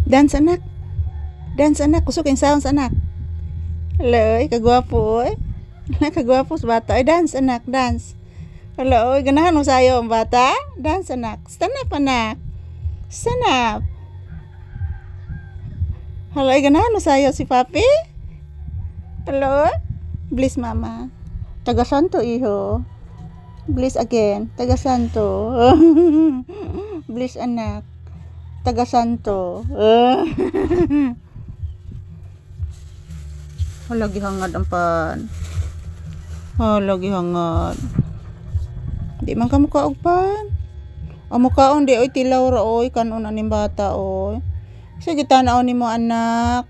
Dance anak. Dance anak. Kusok yung sounds anak. Hello, kagwapo oy. Kagwapo sa bata. Ay, dance anak, dance. Hello, oy, ganahan mo sayo ang bata. Dance anak. Stand up anak. Stand up. Hello, ay, ganahan mo sayo si papi. Hello. Bliss mama. Taga santo iho. Bliss again. Taga santo. Bliss anak. Taga santo. Lagi hangad ang pan. Lagi hangad. Di man ka mukha og pan. Ang mukhaon di oy tilaw ra oy kanon aning bata oy. Sa gitanaw nimo anak.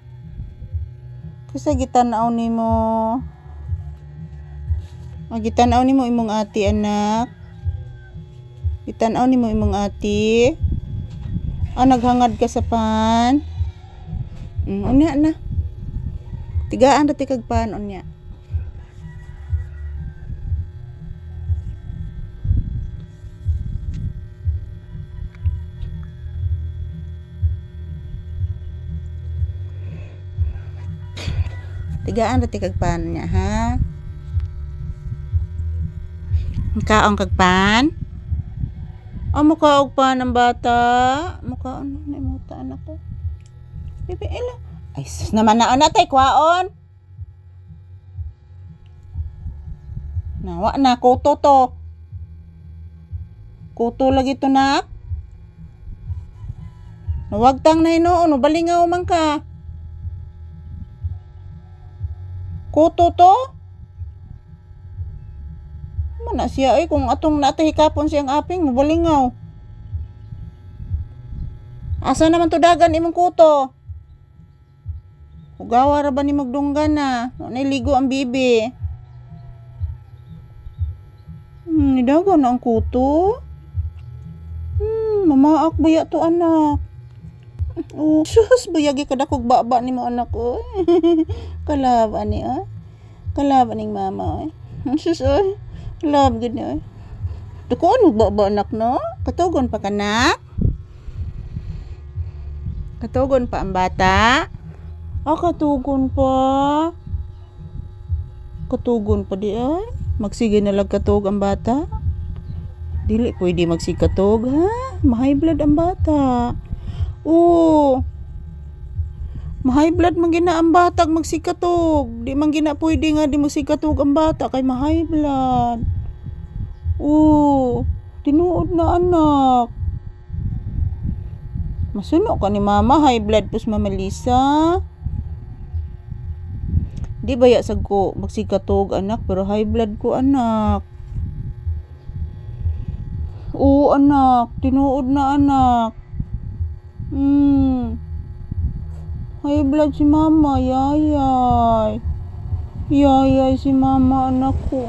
Sa gitanaw nimo. Gitanaw nimo imong ati anak. Gitanaw nimo imong ati. Naghangad ka sa pan. Unya na. Tigaan dati kag pan unya. Tigaan dati kag pan nya ha. Kaong kag pan. Mukha og pan ang bata. Mukha ano na imuta anak ko. Bibi ila. Ay sus naman na natay kwaon. Nawa na kuto to. Kuto lagi to nak. Nawagtang na hinoon, balingaw man ka. Kuto to? Mana siya ay kung atong natahikapon siyang aping mabalingaw. Asa naman to dagan imong kuto? Ugawa ra ba ni magdunggan na? Niligo ang bibi. Nidagan na ang kuto. Mamaak baya to anak. Sus, bayagi ka dakog baba ni mo anak ko. Kalaba ni Kalaba ning mama oy. Sus oy. Love gud ni oy. Dako ano baba anak no? Katugon pa kanak. Katugon pa ang bata. Katugon pa. Katugon pa di ay. Magsige na lang katog ang bata. Dili pwede magsikatog ha. High blood ang bata. High blood man gina ang bata magsikatog. Di man gina pwede nga di magsikatog ang bata kay high blood. Tinuod na anak. Masuno ka ni mama high blood pus mama Lisa. Di baya sag ko magsikatog anak pero high blood ko anak. Anak, tinuod na anak. High blood si mama, yayay. Yayay si mama anak ko.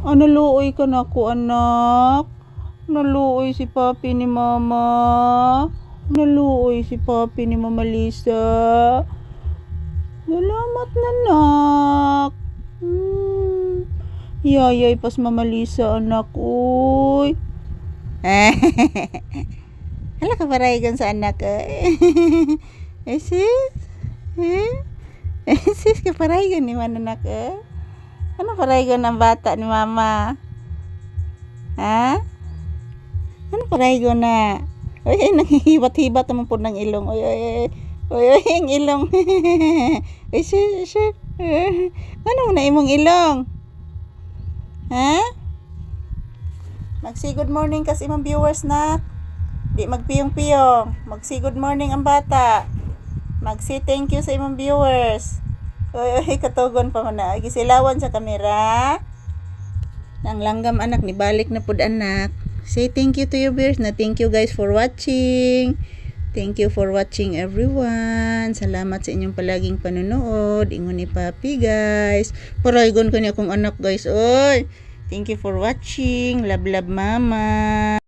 Naluoy ka na ko anak. Naluoy si papi ni mama. Naluoy si papi ni mama Lisa. Salamat nanak. Yayay pas mama Lisa anak uy. Hala ka parayigan sa anak sis sis ka parayigan ni man anak Ano parayigan ng bata ni mama? Ano parayigan na? Uy, nanghihibat-hibat naman po ng ilong. Uy, ang ilong. Sis. Ano na imong ilong? Magsi good morning kas imong viewers na. Di magpiyong-piyong. Magsi good morning ang bata. Magsi thank you sa imong viewers. Uy, katugon pa man na. Gisilawan sa kamera. Nang langgam anak ni balik na pud anak. Say thank you to your viewers na. Thank you guys for watching. Thank you for watching everyone. Salamat sa inyong palaging panonood. Ingon ni Papi guys. Paraygon ko niya akong anak guys. Oy. Thank you for watching. Love mama.